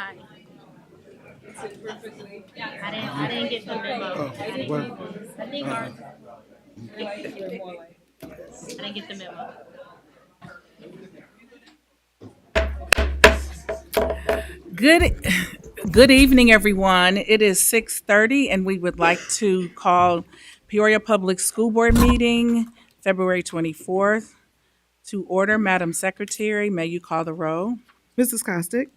Hi. I didn't get the memo. I didn't, Well, I think our, I didn't get the memo. Good good evening, everyone. It is 6:30, and we would like to call Peoria Public School Board meeting February 24th to order. Madam Secretary, may you call the roll? Mrs. Costick,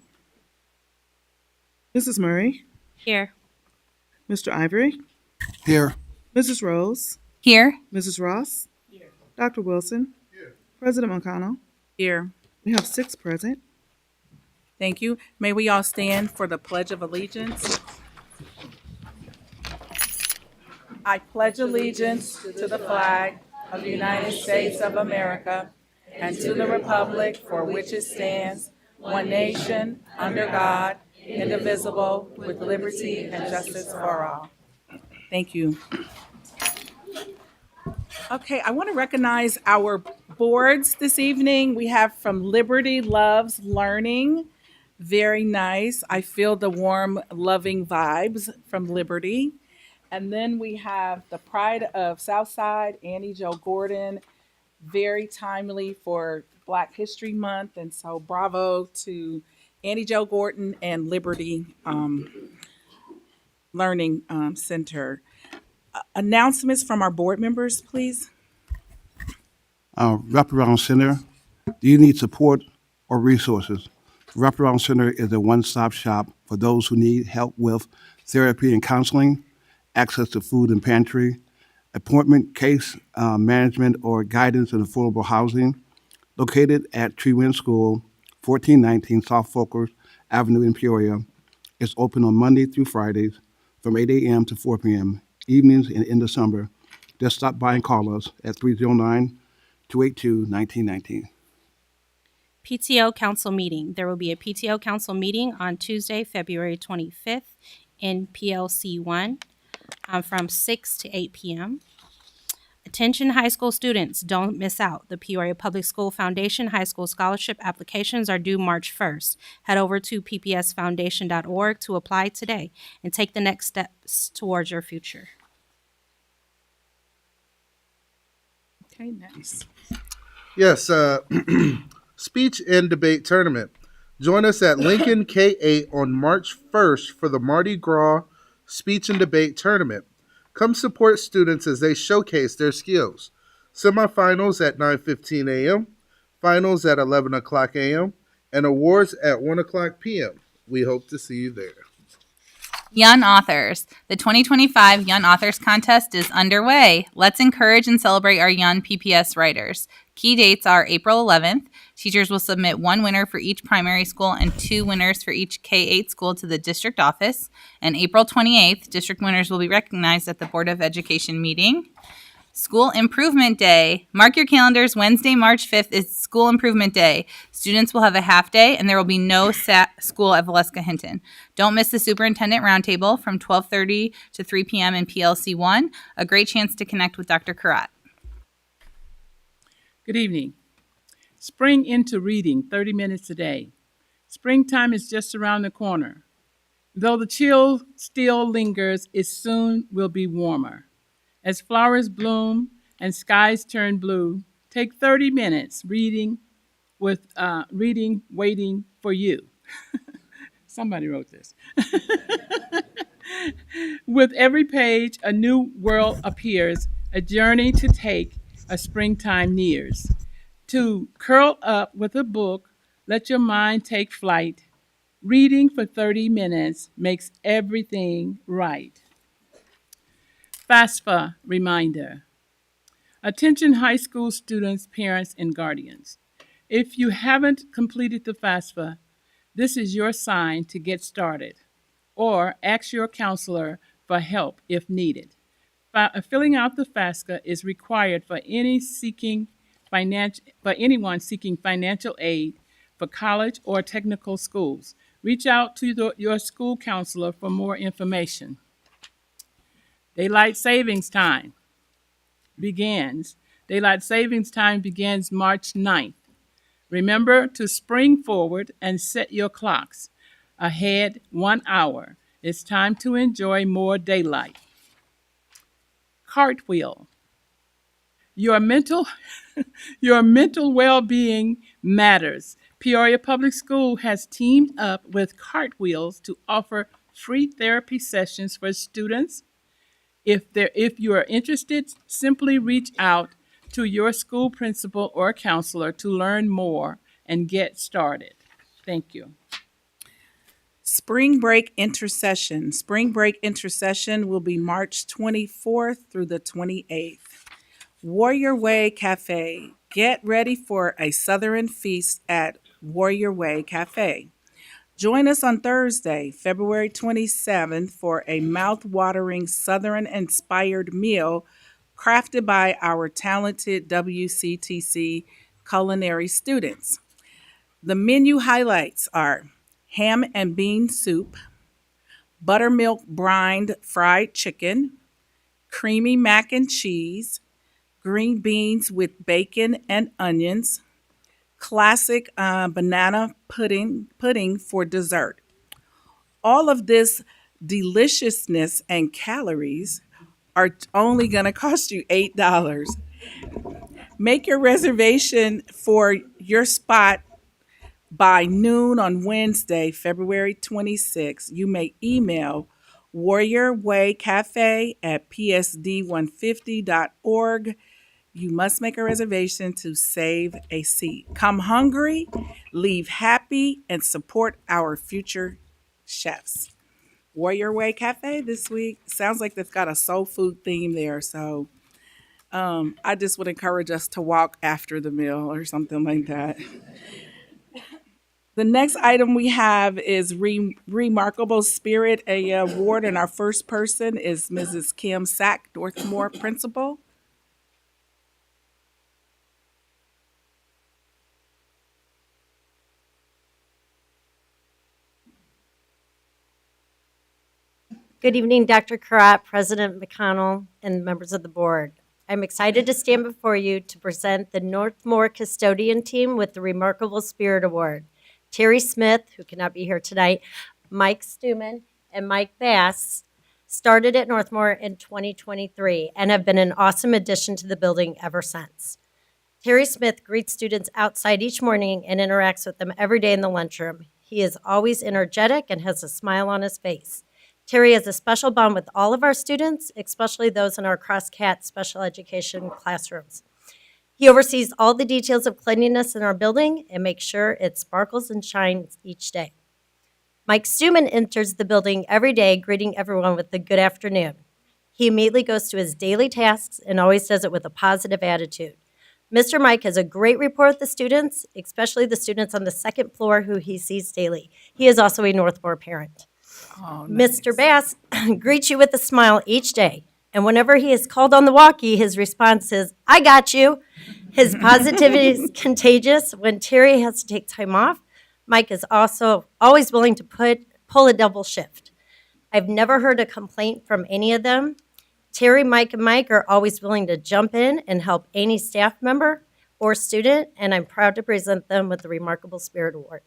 Mrs. Murray, Here. Mr. Ivory, here. Mrs. Rose, Here. Mrs. Ross, Dr. Wilson, President McConnell. Here. We have 6 present. Thank you. May we all stand for the Pledge of Allegiance? I pledge allegiance to the flag of the United States of America and to the republic for which it stands, one nation, under God, indivisible, with liberty and justice for all. Thank you. Okay, I want to recognize our boards this evening. We have from Liberty Loves Learning. Very nice. I feel the warm, loving vibes from Liberty. And then we have the Pride of Southside, Annie Jo Gordon, very timely for Black History Month. And so bravo to Annie Jo Gordon and Liberty Learning Center. Announcements from our board members, please. Wraparound Center. Do you need support or resources? Wraparound Center is a one-stop shop for those who need help with therapy and counseling, access to food and pantry, appointment case management, or guidance in affordable housing. Located at Tree Wind School, 1419 South Folkers Avenue in Peoria. It's open on Monday through Fridays from 8 a.m. to 4 p.m. Evenings and in the summer. Just stop by and call us at 309-282-1919. PTO council meeting. There will be a PTO council meeting on Tuesday, February 25th in PLC 1 from 6 to 8 p.m. Attention high school students, don't miss out. The Peoria Public School Foundation High School Scholarship applications are due March 1st. Head over to ppsfoundation.org to apply today and take the next steps towards your future. Okay, nice. Yes, speech and debate tournament. Join us at Lincoln K8 on March 1st for the Mardi Gras speech and debate tournament. Come support students as they showcase their skills. Semifinals at 9:15 a.m., finals at 11 o'clock a.m., and awards at 1 o'clock p.m. We hope to see you there. Young Authors. The 2025 Young Authors Contest is underway. Let's encourage and celebrate our young PPS writers. Key dates are April 11th. Teachers will submit 1 winner for each primary school and 2 winners for each K-8 school to the district office. And April 28th, district winners will be recognized at the Board of Education meeting. School Improvement Day. Mark your calendars. Wednesday, March 5th is School Improvement Day. Students will have a half day and there will be no school at Valeska Hinton. Don't miss the Superintendent Roundtable from 12:30 to 3 p.m. in PLC 1. A great chance to connect with Dr. Karat. Good evening. Spring into reading 30 minutes a day. Springtime is just around the corner. Though the chill still lingers, it soon will be warmer. As flowers bloom and skies turn blue, take 30 minutes reading waiting for you. Somebody wrote this. With every page, a new world appears, a journey to take, a springtime nears. To curl up with a book, let your mind take flight. Reading for 30 minutes makes everything right. FAFSA reminder. Attention high school students, parents, and guardians. If you haven't completed the FAFSA, this is your sign to get started, or ask your counselor for help if needed. Filling out the FAFSA is required for anyone seeking financial aid for college or technical schools. Reach out to your school counselor for more information. Daylight savings time begins March 9th. Remember to spring forward and set your clocks. ahead 1 hour. It's time to enjoy more daylight. Cartwheel. Your mental your mental well-being matters. Peoria Public School has teamed up with Cartwheels to offer free therapy sessions for students. If you are interested, simply reach out to your school principal or counselor to learn more and get started. Thank you. Spring Break Intercession. Spring Break Intercession will be March 24th through the 28th. Warrior Way Cafe. Get ready for a Southern feast at Warrior Way Cafe. Join us on Thursday, February 27th, for a mouth-watering Southern-inspired meal crafted by our talented WCTC culinary students. The menu highlights are ham and bean soup, buttermilk brined fried chicken, creamy mac and cheese, green beans with bacon and onions, classic banana pudding for dessert. All of this deliciousness and calories are only going to cost you $8. Make your reservation for your spot by noon on Wednesday, February 26th. You may email warriorwaycafe@psd150.org. You must make a reservation to save a seat. Come hungry, leave happy, and support our future chefs. Warrior Way Cafe this week sounds like they've got a soul food theme there. So I just would encourage us to walk after the meal or something like that. The next item we have is Remarkable Spirit a award, and our first person is Mrs. Kim Sack, Northmore Principal. Good evening, Dr. Karat, President McConnell, and members of the board. I'm excited to stand before you to present the Northmore Custodian Team with the Remarkable Spirit Award. Terry Smith, who cannot be here tonight, Mike Stuman, and Mike Bass started at Northmore in 2023 and have been an awesome addition to the building ever since. Terry Smith greets students outside each morning and interacts with them every day in the lunchroom. He is always energetic and has a smile on his face. Terry has a special bond with all of our students, especially those in our cross-cat special education classrooms. He oversees all the details of cleanliness in our building and makes sure it sparkles and shines each day. Mike Stuman enters the building every day, greeting everyone with a good afternoon. He immediately goes to his daily tasks and always does it with a positive attitude. Mr. Mike has a great rapport with the students, especially the students on the second floor who he sees daily. He is also a Northmore parent. Oh, nice. Mr. Bass greets you with a smile each day. And whenever he is called on the walkie, his response is, "I got you." His positivity is contagious. When Terry has to take time off, Mike is also always willing to pull a double shift. I've never heard a complaint from any of them. Terry, Mike, and Mike are always willing to jump in and help any staff member or student, and I'm proud to present them with the Remarkable Spirit Award.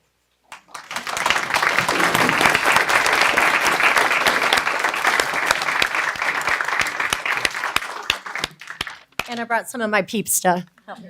And I brought some of my peeps to help.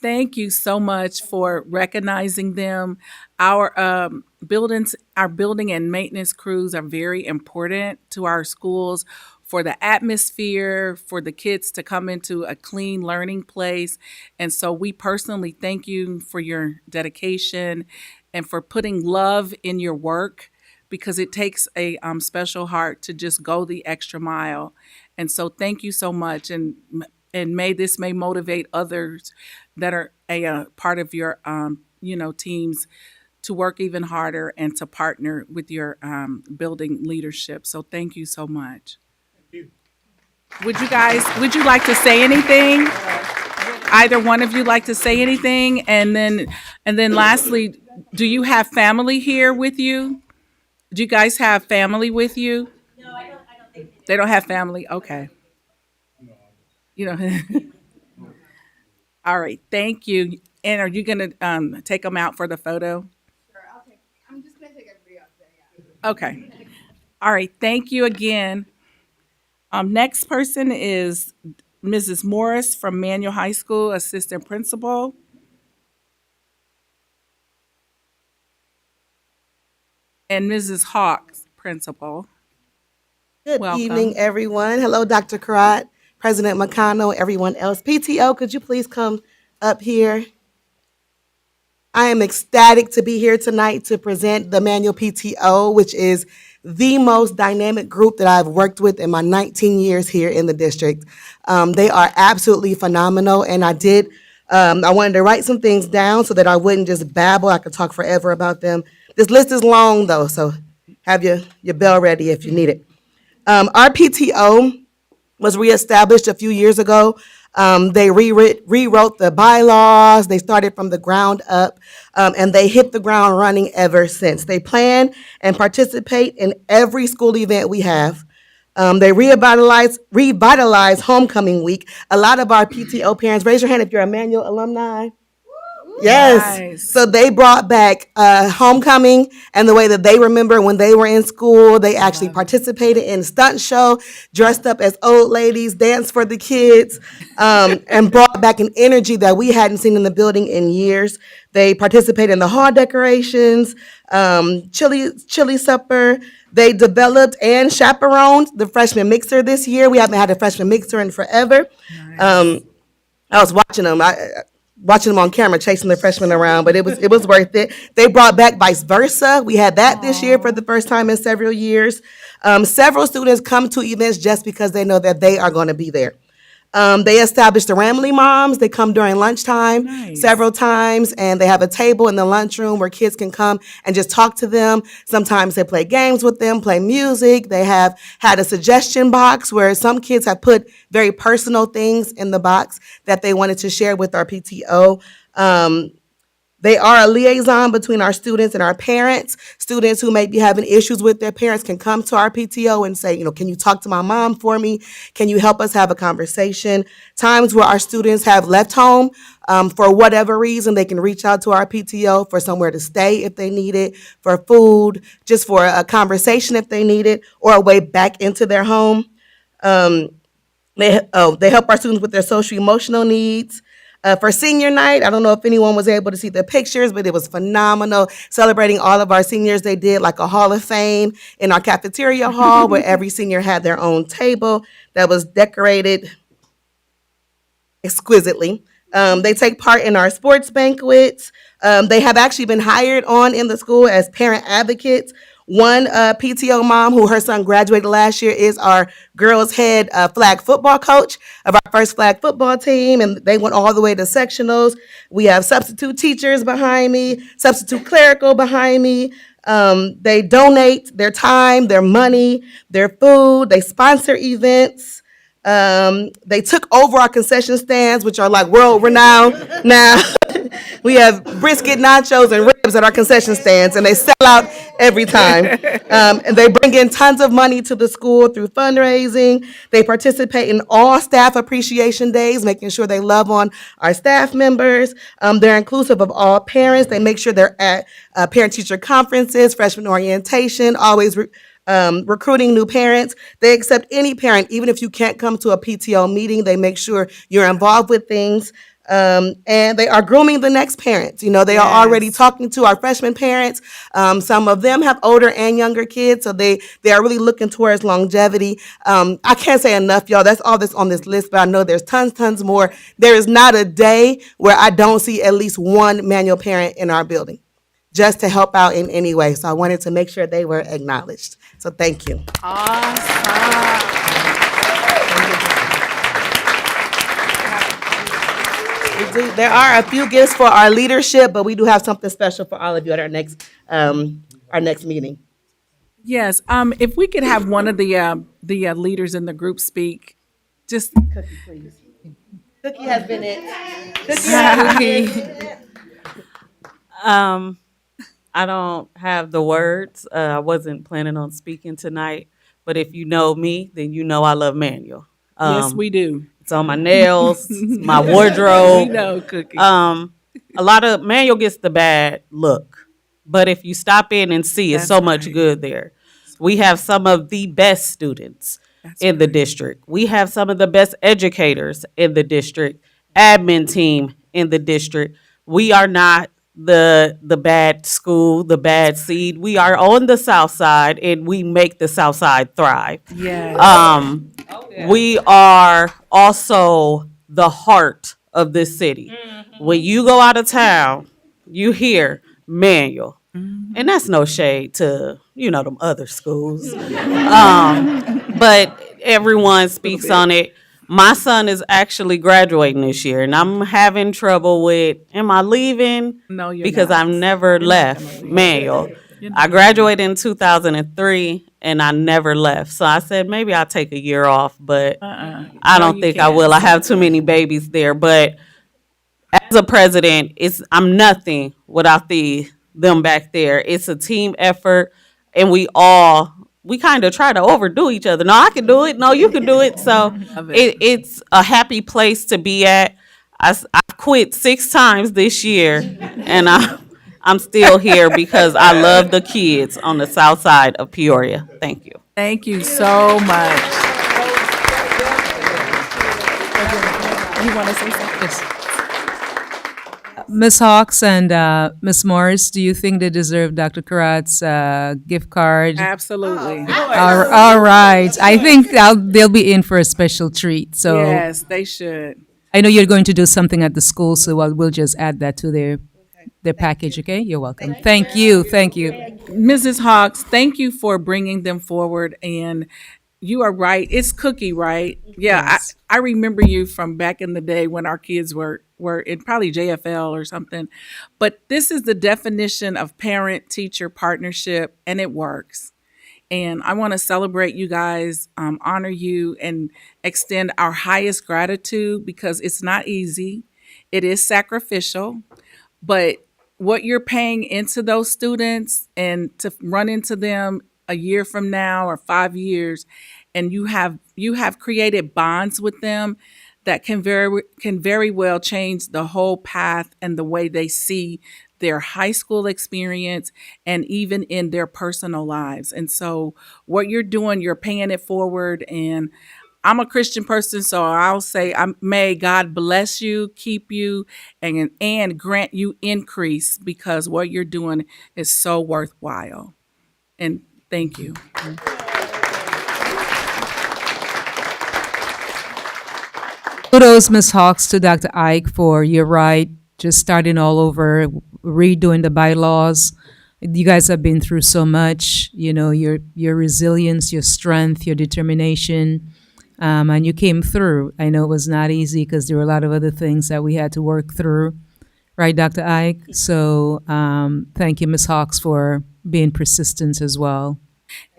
Thank you so much for recognizing them. Our building and maintenance crews are very important to our schools for the atmosphere, for the kids to come into a clean learning place. And so we personally thank you for your dedication and for putting love in your work, because it takes a special heart to just go the extra mile. And so thank you so much. And may this may motivate others that are a part of your teams to work even harder and to partner with your building leadership. So thank you so much. Thank you. Would you like to say anything? Either one of you like to say anything? And then lastly, do you have family here with you? Do you guys have family with you? No, I don't think They don't have family? Okay. You know. All right. Thank you. And are you going to take them out for the photo? Sure, I'll take. Okay. All right. Thank you again. Next person is Mrs. Morris from Manual High School, assistant principal, and Mrs. Hawks, principal. Good evening, Welcome. everyone. Hello, Dr. Karat, President McConnell, everyone else. PTO, could you please come up here? I am ecstatic to be here tonight to present the Manual PTO, which is the most dynamic group that I've worked with in my 19 years here in the district. They are absolutely phenomenal, and I wanted to write some things down so that I wouldn't just babble. I could talk forever about them. This list is long, though, so have your bell ready if you need it. Our PTO was reestablished a few years ago. They rewrote the bylaws. They started from the ground up, and they hit the ground running ever since. They plan and participate in every school event we have. They revitalize homecoming week. A lot of our PTO parents, raise your hand if you're a Manual alumni. Yes. Nice. So they brought back homecoming and the way that they remember when they were in school. They actually participated in stunt show, dressed up as old ladies, danced for the kids, and brought back an energy that we hadn't seen in the building in years. They participated in the hall decorations, chili supper. They developed and chaperoned the freshman mixer this year. We haven't had a freshman mixer in forever. I was watching them on camera chasing the freshmen around, but it was worth it. They brought back vice versa. We had that this year for the first time in several years. Several students come to events just because they know that they are going to be there. They established the Ramley Moms. They come during lunchtime several times, and they have a table in the lunchroom where kids can come and just talk to them. Sometimes they play games with them, play music. They have had a suggestion box where some kids have put very personal things in the box that they wanted to share with our PTO. They are a liaison between our students and our parents. Students who may be having issues with their parents can come to our PTO and say, can you talk to my mom for me? Can you help us have a conversation? Times where our students have left home for whatever reason, they can reach out to our PTO for somewhere to stay if they need it, for food, just for a conversation if they need it, or a way back into their home. They help our students with their social emotional needs. For senior night, I don't know if anyone was able to see the pictures, but it was phenomenal. Celebrating all of our seniors, they did like a Hall of Fame in our cafeteria hall where every senior had their own table that was decorated exquisitely. They take part in our sports banquets. They have actually been hired on in the school as parent advocates. One PTO mom who her son graduated last year is our girls' head flag football coach of our first flag football team, and they went all the way to sectionals. We have substitute teachers behind me, substitute clerical behind me. They donate their time, their money, their food. They sponsor events. They took over our concession stands, which are like world renowned now. We have brisket, nachos, and ribs at our concession stands, and they sell out every time. And they bring in tons of money to the school through fundraising. They participate in all staff appreciation days, making sure they love on our staff members. They're inclusive of all parents. They make sure they're at parent-teacher conferences, freshman orientation, always recruiting new parents. They accept any parent, even if you can't come to a PTO meeting. They make sure you're involved with things. And they are grooming the next parents. They are already talking to our freshman parents. Some of them have older and younger kids, so they are really looking towards longevity. I can't say enough, y'all. That's all that's on this list, but I know there's tons more. There is not a day where I don't see at least one Manual parent in our building, just to help out in any way. So I wanted to make sure they were acknowledged. So thank you. Awesome. There are a few gifts for our leadership, but we do have something special for all of you at our next meeting. Yes. If we could have one of the leaders in the group speak, just Cookie, please. Cookie has been it. Cookie has been it. I don't have the words. I wasn't planning on speaking tonight, but if you know me, then you know I love Manual. yes, we do. It's on my nails, it's my We wardrobe. know, Cookie. A lot of Manual gets the bad look, But if you stop in and see, it's That's so much right. good there. We have some of the best students That's in the right. district. We have some of the best educators in the district, admin team in the district. We are not the bad school, the bad seed. We are on the south side and we make the south side thrive. Yes. Um, we are also the heart of this city. When you go out of town, you hear Manual. And that's no shade to, them other schools. But everyone Little speaks bit. on it. My son is actually graduating this year, and I'm having trouble with, am I leaving? No, you're Because not. I've never You're not gonna left leave. Manual. You're I not gonna leave. graduated in 2003, and I never left. So I said maybe I'll take a year off, but I No, don't you think I can't. will. I have too many babies there. But as a president, I'm nothing without them back there. It's a team effort, and we kind of try to overdo each other. No, I can do it. No, you can do it. So Love it. it's a happy place to be at. I've quit 6 times this year, and I'm still here because I love the kids on the south side of Peoria. Thank you. Thank you so much. You want to say something? Miss Hawks and Miss Morris, do you think they deserve Dr. Karat's gift card? Absolutely. All right. I think they'll be in for a special treat. So Yes, they should. I know you're going to do something at the school, so we'll just add that to their package. Okay, you're welcome. Thank you. Thank you. Mrs. Hawks, thank you for bringing them forward. And you are right. It's Cookie, right? Yeah, Yes. I remember you from back in the day when our kids were in probably JFL or something. But this is the definition of parent teacher partnership, and it works. And I want to celebrate you guys, honor you, and extend our highest gratitude because it's not easy. It is sacrificial, but what you're paying into those students and to run into them a year from now or 5 years, and you have created bonds with them that can very well change the whole path and the way they see their high school experience and even in their personal lives. And so what you're doing, you're paying it forward. And I'm a Christian person, so I'll say, may God bless you, keep you, and grant you increase because what you're doing is so worthwhile. And thank you. Kudos, Miss Hawks, to Dr. Ike for, you're right, just starting all over, redoing the bylaws. You guys have been through so much, your resilience, your strength, your determination, and you came through. I know it was not easy because there were a lot of other things that we had to work through, right, Dr. Ike? So thank you, Miss Hawks, for being persistent as well.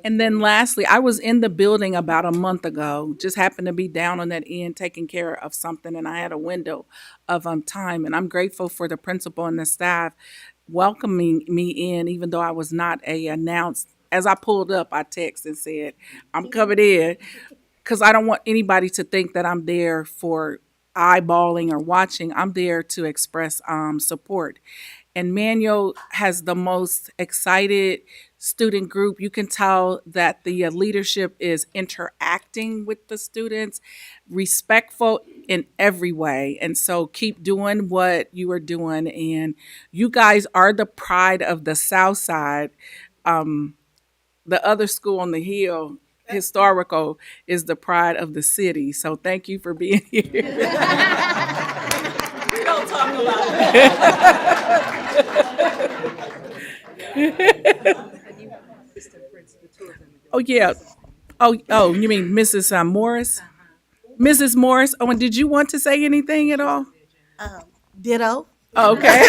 And then lastly, I was in the building about a month ago, just happened to be down on that end taking care of something, and I had a window of time. And I'm grateful for the principal and the staff welcoming me in, even though I was not announced. As I pulled up, I texted and said, I'm coming in because I don't want anybody to think that I'm there for eyeballing or watching. I'm there to express support. And Manuel has the most excited student group. You can tell that the leadership is interacting with the students, respectful in every way. And so keep doing what you are doing. And you guys are the pride of the South Side. The other school on the hill, historical, is the pride of the city. So thank you for being here. Don't talk about it. Oh yeah. Oh, you mean Mrs. Morris? Mrs. Morris. Oh, and did you want to say anything at all? Ditto. Oh, okay.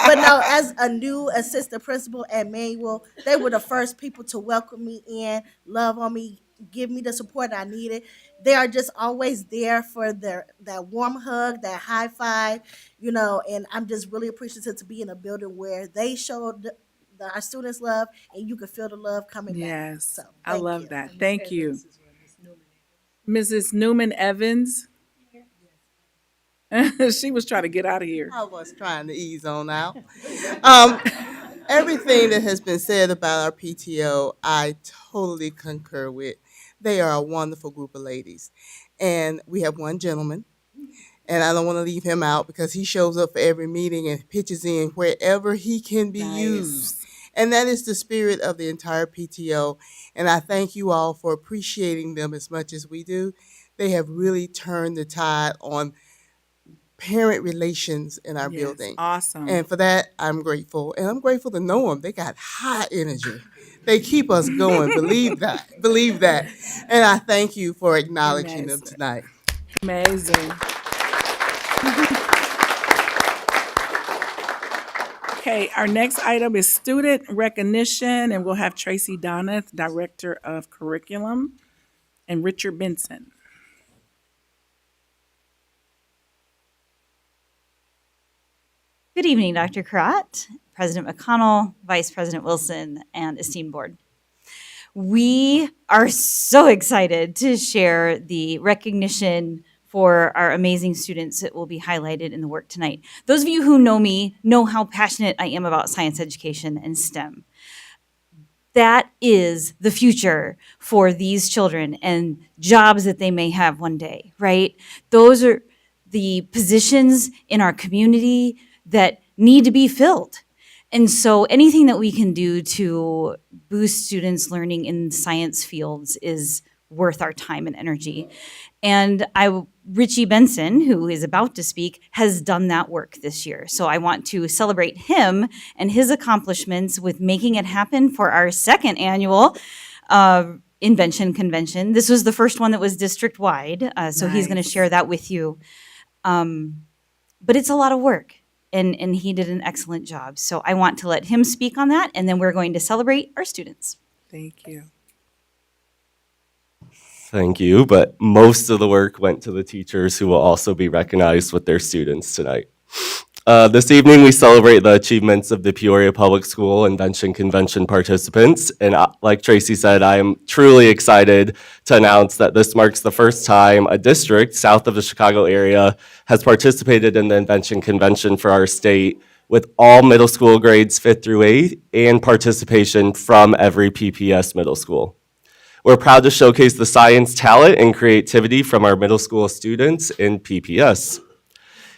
But no, as a new assistant principal at Manual, they were the first people to welcome me in, love on me, give me the support I needed. They are just always there for that warm hug, that high five, and I'm just really appreciative to be in a building where they showed our students love and you can feel the love coming back. Yes, So I thank love you. that. Thank you. Mrs. Newman Evans. She was trying to get out of here. I was trying to ease on out. Um, Everything that has been said about our PTO, I totally concur with. They are a wonderful group of ladies. And we have one gentleman, and I don't want to leave him out because he shows up for every meeting and pitches in wherever he can be used. And that is the spirit of the entire PTO. And I thank you all for appreciating them as much as we do. They have really turned the tide on parent relations in our building. Awesome. And for that, I'm grateful. And I'm grateful to know them. They got high energy. They keep us going. Believe that. Believe that. And I thank you for acknowledging them tonight. Amazing. Okay, our next item is student recognition, and we'll have Tracy Donath, Director of Curriculum, and Richard Benson. Good evening, Dr. Karat, President McConnell, Vice President Wilson, and esteemed board. We are so excited to share the recognition for our amazing students that will be highlighted in the work tonight. Those of you who know me know how passionate I am about science education and STEM. That is the future for these children and jobs that they may have one day, right? Those are the positions in our community that need to be filled. And so anything that we can do to boost students' learning in science fields is worth our time and energy. And Richie Benson, who is about to speak, has done that work this year. So I want to celebrate him and his accomplishments with making it happen for our second annual Invention Convention. This was the first one that was district-wide, so he's going to share that with you. But it's a lot of work. And he did an excellent job. So I want to let him speak on that, and then we're going to celebrate our students. Thank you. Thank you, but most of the work went to the teachers who will also be recognized with their students tonight. This evening, we celebrate the achievements of the Peoria Public School Invention Convention participants. And like Tracy said, I am truly excited to announce that this marks the first time a district south of the Chicago area has participated in the Invention Convention for our state, with all middle school grades 5th through 8th and participation from every PPS middle school. We're proud to showcase the science, talent, and creativity from our middle school students in PPS.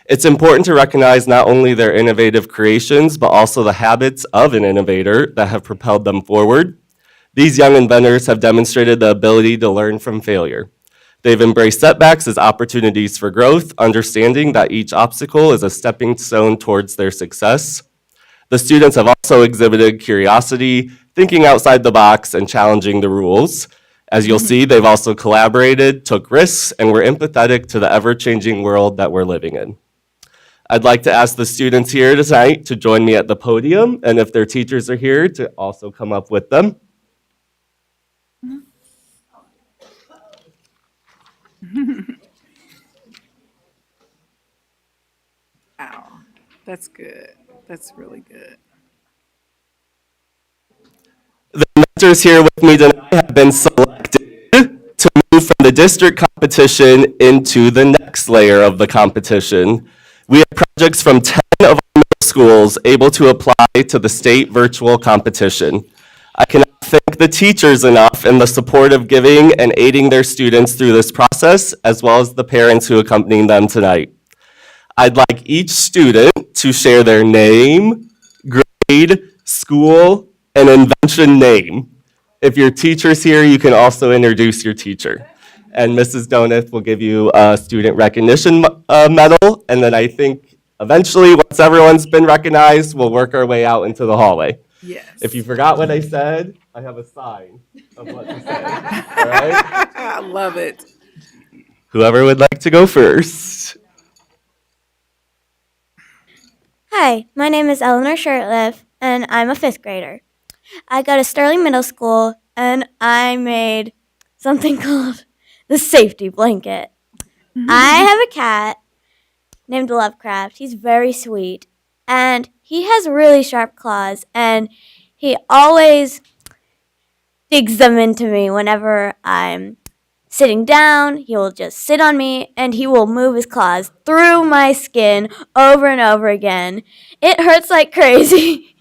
It's important to recognize not only their innovative creations, but also the habits of an innovator that have propelled them forward. These young inventors have demonstrated the ability to learn from failure. They've embraced setbacks as opportunities for growth, understanding that each obstacle is a stepping stone towards their success. The students have also exhibited curiosity, thinking outside the box, and challenging the rules. As you'll see, they've also collaborated, took risks, and were empathetic to the ever-changing world that we're living in. I'd like to ask the students here tonight to join me at the podium, and if their teachers are here, to also come up with them. Wow, that's good. That's really good. The mentors here with me tonight have been selected to move from the district competition into the next layer of the competition. We have projects from 10 of our middle schools able to apply to the state virtual competition. I cannot thank the teachers enough in the support of giving and aiding their students through this process, as well as the parents who accompany them tonight. I'd like each student to share their name, grade, school, and invention name. If your teacher's here, you can also introduce your teacher. And Mrs. Donath will give you a student recognition medal, and then I think eventually, once everyone's been recognized, we'll work our way out into the hallway. Yes. If you forgot what I said, I have a sign of what to say. All right? I love it. Whoever would like to go first. Hi, my name is Eleanor Shirtliff, and I'm a 5th grader. I go to Sterling Middle School, and I made something called the safety blanket. I have a cat named Lovecraft. He's very sweet, and he has really sharp claws, and he always digs them into me whenever I'm sitting down. He will just sit on me, and he will move his claws through my skin over and over again. It hurts like crazy.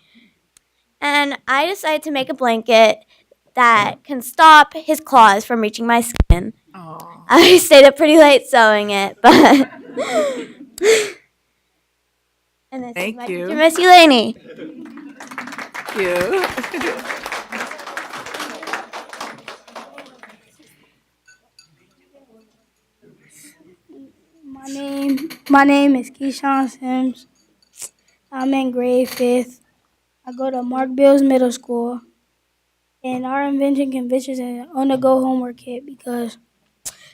And I decided to make a blanket that can stop his claws from reaching my skin. Aw. I stayed up pretty late sewing it, but. And this is Thank my you. teacher, Miss Elaney. Thank you. My name is Keyshawn Sims. I'm in grade 5th. I go to Mark Bills Middle School. And our invention convention is an on-the-go homework kit because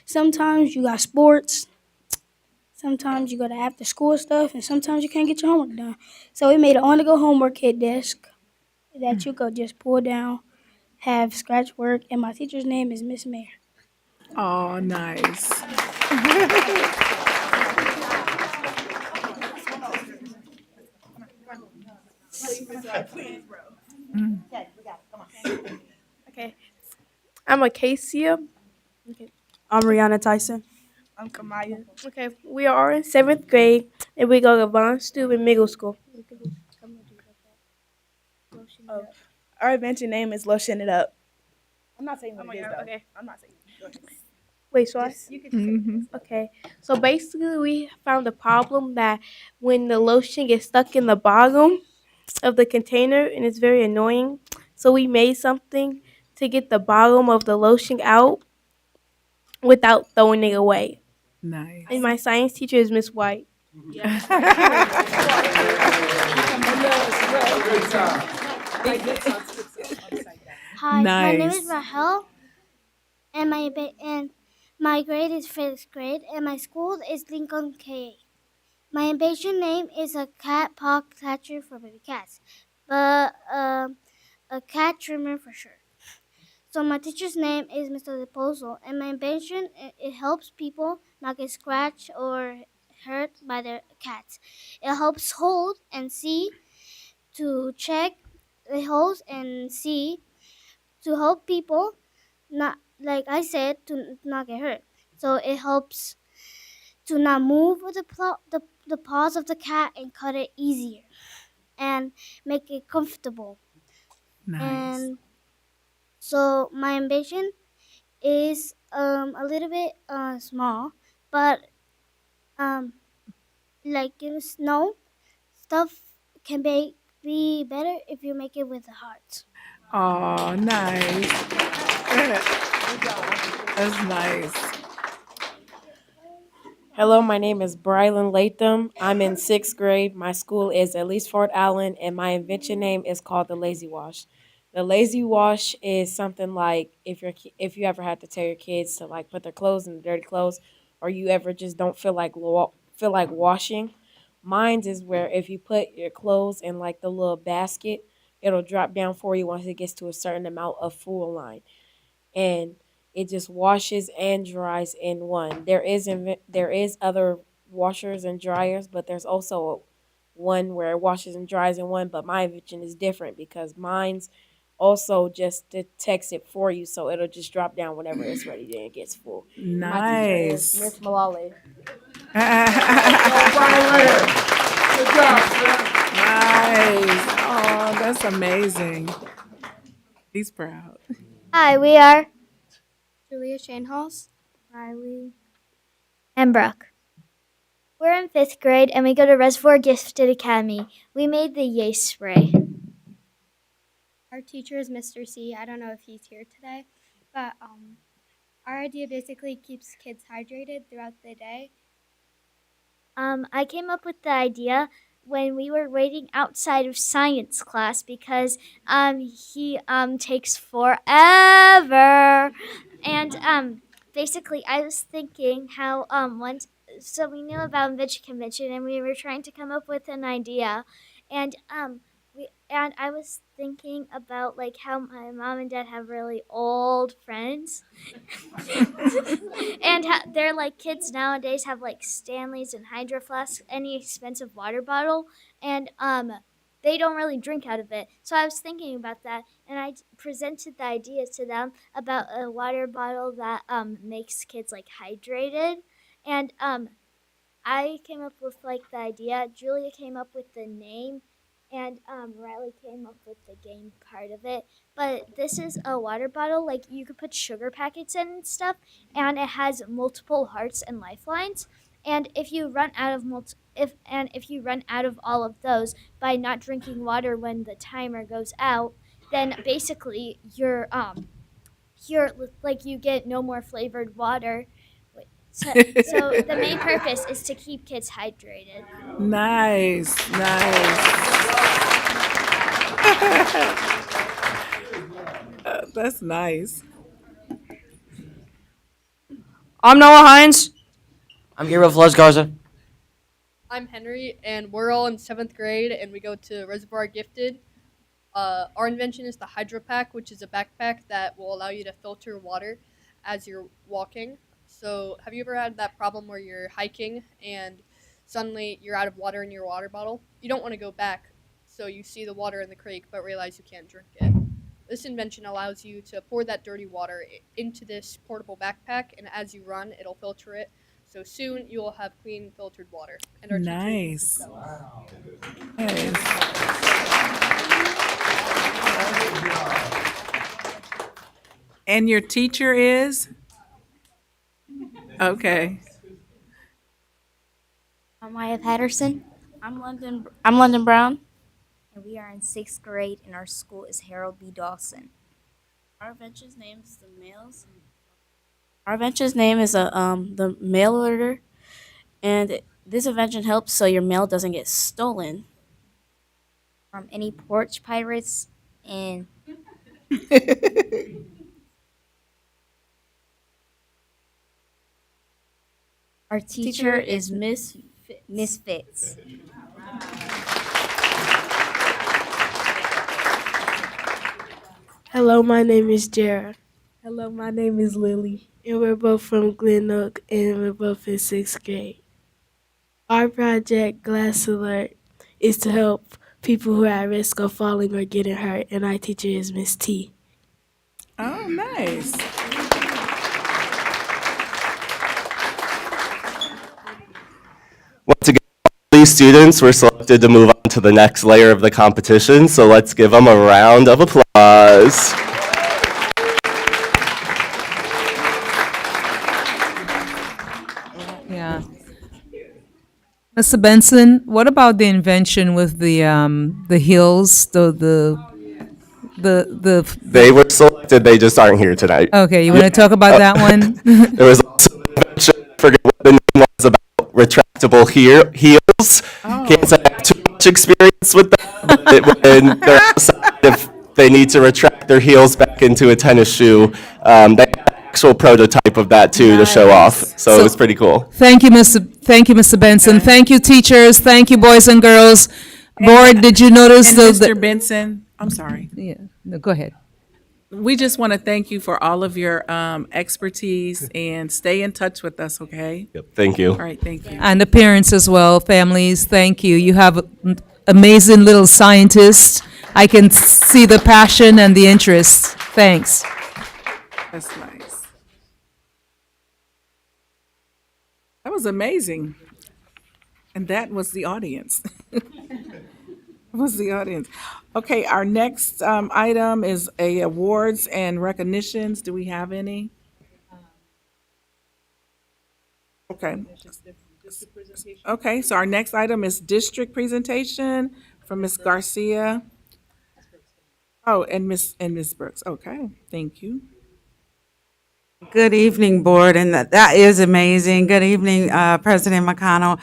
sometimes you got sports, sometimes you got after school stuff, and sometimes you can't get your homework done. So we made an on-the-go homework kit desk that you could just pull down, have scratch work, and my teacher's name is Miss Mayor. Oh, nice. Okay. I'm Acacia. Okay. I'm Rihanna Tyson. I'm Kamaya. Okay, we are in 7th grade, and we go to Von Steuben Middle School. Oh, our invention name is Lotion It Up. I'm not saying what it is, though. Okay. I'm not saying it. Go ahead. Wait, so you can just say it. Okay. So basically, we found a problem that when the lotion gets stuck in the bottom of the container, and it's very annoying. So we made something to get the bottom of the lotion out without throwing it away. Nice. And my science teacher is Miss White. Hi, my name Nice. is Rahel, and my grade is 5th grade, and my school is Lincoln K. My invention name is a cat paw catcher for baby cats, but a cat trimmer for sure. So my teacher's name is Mr. Deposo, and my invention it helps people not get scratched or hurt by their cats. It helps hold and see to check the holes and see to help people not like I said to not get hurt. So it helps to not move the paws of the cat and cut it easier and make it comfortable. Nice. And so my invention is a little bit small, but um like in snow stuff can be better if you make it with a heart. Oh, nice. That's nice. Hello, my name is Brylan Latham. I'm in 6th grade. My school is at least Fort Allen, and my invention name is called the Lazy Wash. The Lazy Wash is something like if you ever had to tell your kids to like put their clothes in the dirty clothes, or you ever just don't feel like washing. Mine is where if you put your clothes in like the little basket, it'll drop down for you once it gets to a certain amount of full line, and it just washes and dries in one. There is other washers and dryers, but there's also one where it washes and dries in one. But my invention is different because mine's also just detects it for you, so it'll just drop down whenever it's ready. Then it gets full. And my teacher is Nice. Miss Malale. Good job, nice. Oh, that's amazing. He's proud. Hi, we are Julia Shanehouse, Riley, and Brooke. We're in 5th grade and we go to Reservoir Gifted Academy. We made the Yay spray. Our teacher is Mr. C. I don't know if he's here today, but our idea basically keeps kids hydrated throughout the day. I came up with the idea when we were waiting outside of science class because he takes forever, and basically I was thinking how once so we knew about invention convention and we were trying to come up with an idea, and I was thinking about like how my mom and dad have really old friends. And they're like kids nowadays have like Stanleys and Hydro Flasks, any expensive water bottle, and they don't really drink out of it. So I was thinking about that, and I presented the idea to them about a water bottle that makes kids like hydrated, and I came up with like the idea. Julia came up with the name, and Riley came up with the game part of it. But this is a water bottle, like you could put sugar packets in and stuff, and it has multiple hearts and lifelines. And if you run out of if you run out of all of those by not drinking water when the timer goes out, then basically you're like you get no more flavored water. So the main purpose is to keep kids hydrated. Nice, nice. That's nice. I'm Noah Hines. I'm here with Les Garza. I'm Henry, and we're all in 7th grade, and we go to Reservoir Gifted. Our invention is the Hydro Pack, which is a backpack that will allow you to filter water as you're walking. So, have you ever had that problem where you're hiking and suddenly you're out of water in your water bottle? You don't want to go back, so you see the water in the creek but realize you can't drink it. This invention allows you to pour that dirty water into this portable backpack, and as you run, it'll filter it. So soon you will have clean filtered water. And our Nice. And your teacher is? Okay. I'm Maya Patterson. I'm London Brown. And we are in 6th grade, and our school is Harold B. Dawson. Our invention's name is the mails. Our invention's name is the mail order, and this invention helps so your mail doesn't get stolen from any porch pirates and our teacher is Miss Fitz. Hello, my name is Jara. Hello, my name is Lily. And we're both from Glen Oak, and we're both in 6th grade. Our project, Glass Alert, is to help people who are at risk of falling or getting hurt, and our teacher is Miss T. Oh, nice. Once again, these students were selected to move on to the next layer of the competition, so let's give them a round of applause. Yeah. Mr. Benson, what about the invention with the heels, They were selected, they just aren't here tonight. Okay, you want to talk about that one? There was also an invention, I forget what the name was, about retractable heels. Can't say I have too much experience with that, but when they're outside, if they need to retract their heels back into a tennis shoe, they have an actual prototype of that too to show off. So it was pretty cool. Thank you, Mr. Benson. Thank you, teachers. Thank you, boys and girls. Board, did you notice Mr. Benson, I'm sorry. Yeah, no, go ahead. We just want to thank you for all of your expertise, and stay in touch with us, okay? Yep, thank you. All right, thank you. And the parents as well, families, thank you. You have amazing little scientists. I can see the passion and the interest. Thanks. That's nice. That was amazing. And that was the audience. Was the audience. Okay, our next item is awards and recognitions. Do we have any? Okay. Okay, so our next item is district presentation from Ms. Garcia. Oh, and Ms. Brooks. Okay, thank you. Good evening, board, and that is amazing. Good evening, President McConnell.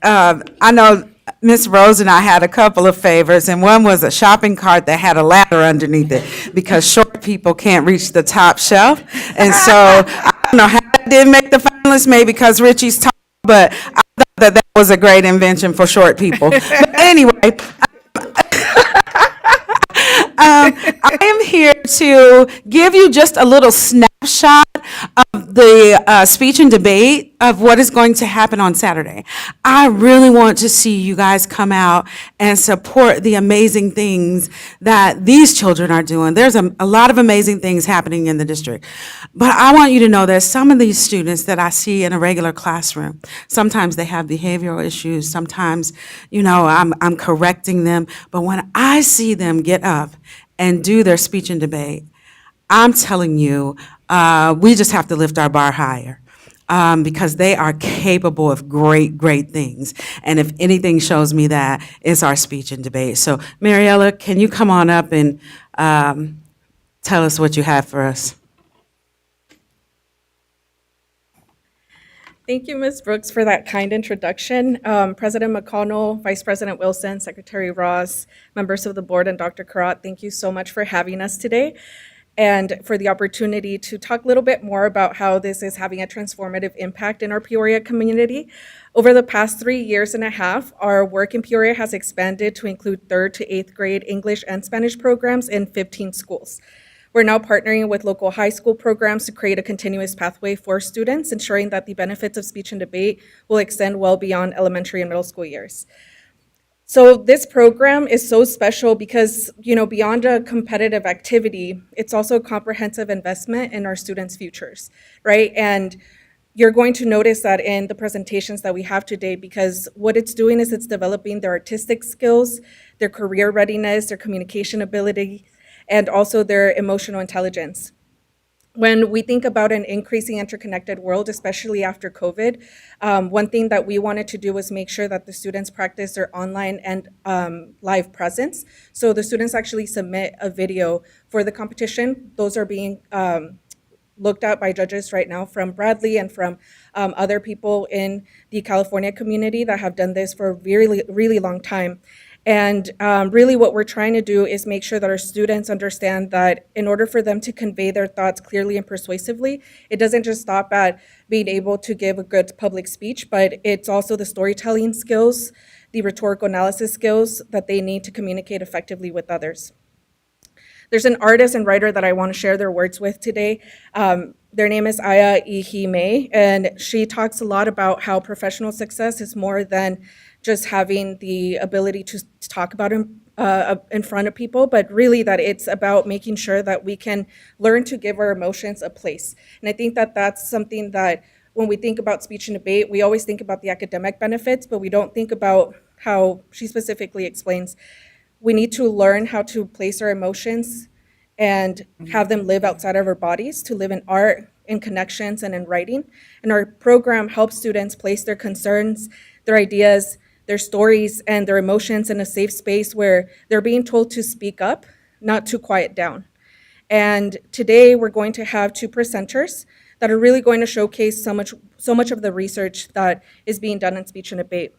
I know Miss Rose and I had a couple of favorites, and one was a shopping cart that had a ladder underneath it because short people can't reach the top shelf. And so I don't know how it didn't make the finalists, maybe because Richie's tall, but I thought that was a great invention for short people. But anyway, I am here to give you just a little snapshot of the speech and debate of what is going to happen on Saturday. I really want to see you guys come out and support the amazing things that these children are doing. There's a lot of amazing things happening in the district. But I want you to know that some of these students that I see in a regular classroom, sometimes they have behavioral issues, sometimes, I'm correcting them. But when I see them get up and do their speech and debate, I'm telling you, we just have to lift our bar higher. Because they are capable of great, great things. And if anything shows me that, it's our speech and debate. So, Mariella, can you come on up and tell us what you have for us? Thank you, Ms. Brooks, for that kind introduction. President McConnell, Vice President Wilson, Secretary Ross, members of the board, and Dr. Karat, thank you so much for having us today and for the opportunity to talk a little bit more about how this is having a transformative impact in our Peoria community. Over the past 3.5 years, our work in Peoria has expanded to include 3rd to 8th grade English and Spanish programs in 15 schools. We're now partnering with local high school programs to create a continuous pathway for students, ensuring that the benefits of speech and debate will extend well beyond elementary and middle school years. So this program is so special because, beyond a competitive activity, it's also a comprehensive investment in our students' futures, right? And you're going to notice that in the presentations that we have today, because what it's doing is it's developing their artistic skills, their career readiness, their communication ability, and also their emotional intelligence. When we think about an increasing interconnected world, especially after COVID, one thing that we wanted to do was make sure that the students practice their online and live presence. So the students actually submit a video for the competition. Those are being looked at by judges right now from Bradley and from other people in the California community that have done this for a really, really long time. And really what we're trying to do is make sure that our students understand that in order for them to convey their thoughts clearly and persuasively, it doesn't just stop at being able to give a good public speech, but it's also the storytelling skills, the rhetorical analysis skills that they need to communicate effectively with others. There's an artist and writer that I want to share their words with today. Their name is Aya Ihime, and she talks a lot about how professional success is more than just having the ability to talk about in front of people, but really that it's about making sure that we can learn to give our emotions a place. And I think that that's something that when we think about speech and debate, we always think about the academic benefits, but we don't think about how she specifically explains we need to learn how to place our emotions and have them live outside of our bodies, to live in art, in connections, and in writing. And our program helps students place their concerns, their ideas, their stories, and their emotions in a safe space where they're being told to speak up, not to quiet down. And today we're going to have 2 presenters that are really going to showcase so much of the research that is being done in speech and debate.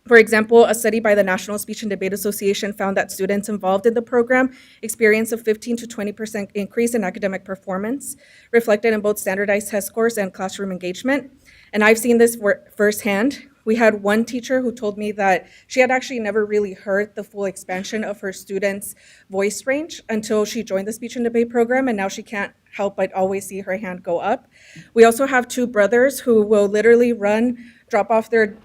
For example, a study by the National Speech and Debate Association found that students involved in the program experience a 15 to 20% increase in academic performance, reflected in both standardized test scores and classroom engagement. And I've seen this firsthand. We had one teacher who told me that she had actually never really heard the full expansion of her students' voice range until she joined the speech and debate program, and now she can't help but always see her hand go up. We also have 2 brothers who will literally drop off their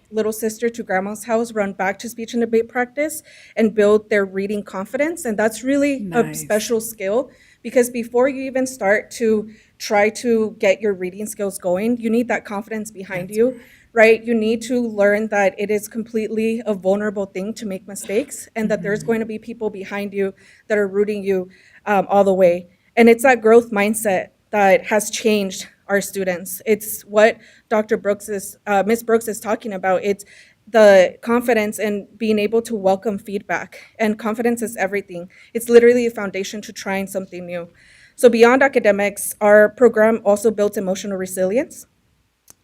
little sister to grandma's house, run back to speech and debate practice, and build their reading confidence. And that's really a special skill, because before you even start to try to get your reading skills going, you need that confidence behind you, right? You need to learn that it is completely a vulnerable thing to make mistakes, and that there's going to be people behind you that are rooting you all the way. And it's that growth mindset that has changed our students. It's what Ms. Brooks is talking about. It's the confidence in being able to welcome feedback. And confidence is everything. It's literally a foundation to trying something new. So beyond academics, our program also builds emotional resilience.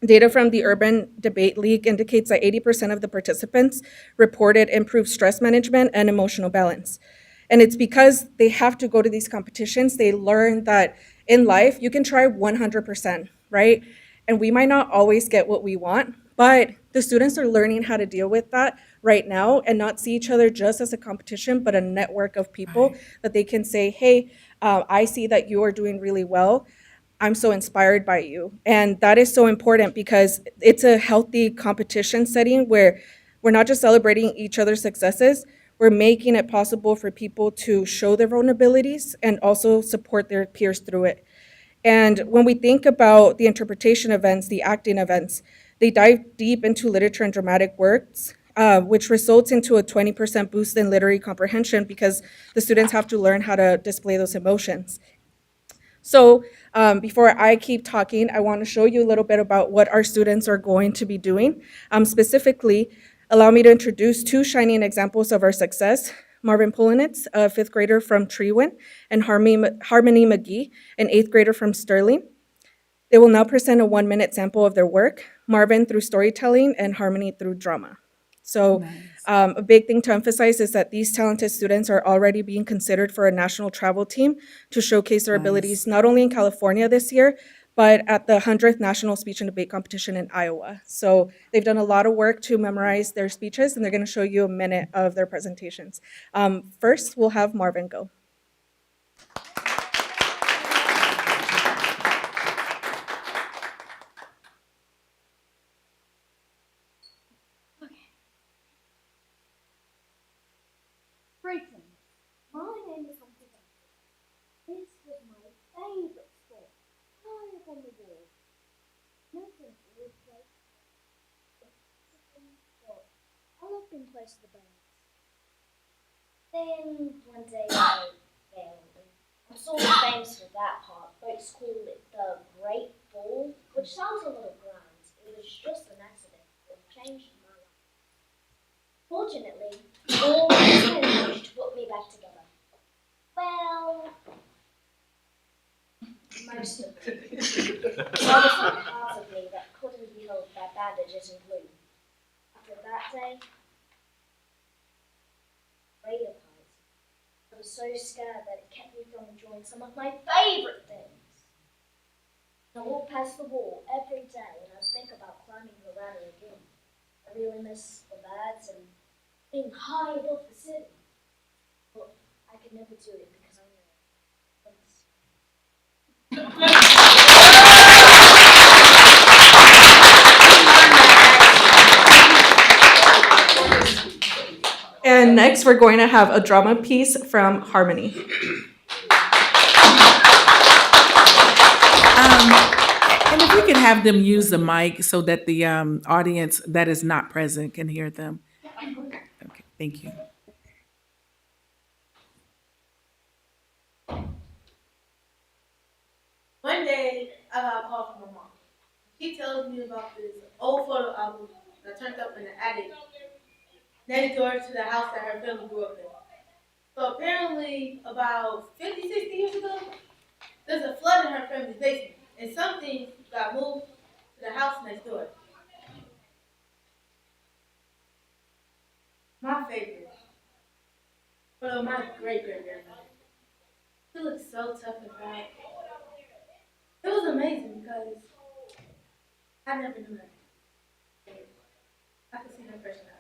Data from the Urban Debate League indicates that 80% of the participants reported improved stress management and emotional balance. And it's because they have to go to these competitions, they learn that in life, you can try 100%, right? And we might not always get what we want, but the students are learning how to deal with that right now and not see each other just as a competition, but a network of people that they can say, hey, I see that you are doing really well. I'm so inspired by you. And that is so important because it's a healthy competition setting where we're not just celebrating each other's successes, we're making it possible for people to show their vulnerabilities and also support their peers through it. And when we think about the interpretation events, the acting events, they dive deep into literature and dramatic works, which results into a 20% boost in literary comprehension because the students have to learn how to display those emotions. So before I keep talking, I want to show you a little bit about what our students are going to be doing. Specifically, allow me to introduce two shining examples of our success. Marvin Pulinitz, a fifth grader from Trewin, and Harmony McGee, an eighth grader from Sterling. They will now present a 1-minute sample of their work, Marvin through storytelling and Harmony through drama. So a big thing to emphasize is that these talented students are already being considered for a national travel team to showcase their abilities not only in California this year, but at the 100th National Speech and Debate Competition in Iowa. So they've done a lot of work to memorize their speeches, and they're going to show you a minute of their presentations. First, we'll have Marvin go. Greetings. My name is Humphrey Dumpty. This was my favourite sport, high up on the wall. Nothing always played. But I love being close to the birds. Then one day I fell. I'm sort of famous for that part. Folks call it the Great Fall, which sounds a little grand. It was just an accident that changed my life. Fortunately, all my managed to put me back together. Well, most of it. There were some parts of me that couldn't be held by bandages and glue. After that day, afraid of heights. I was so scared that it kept me from enjoying some of my favourite things. I walk past the wall every day and I think about climbing the ladder again. I really miss the birds and being high above the city. But I could never do it because I'm a prince. And next, we're going to have a drama piece from Harmony. And if you could have them use the mic so that the audience that is not present can hear them. Okay, thank you. One day, I got a call from my mom. She tells me about this old photo album that turned up in the attic next door to the house that her family grew up in. So apparently, about 50, 60 years ago, there's a flood in her family's basement, and something got moved to the house next door. My favorite, well, my great-great-grandmother. She looked so tough and proud. It was amazing because I never knew her. I could see her personality.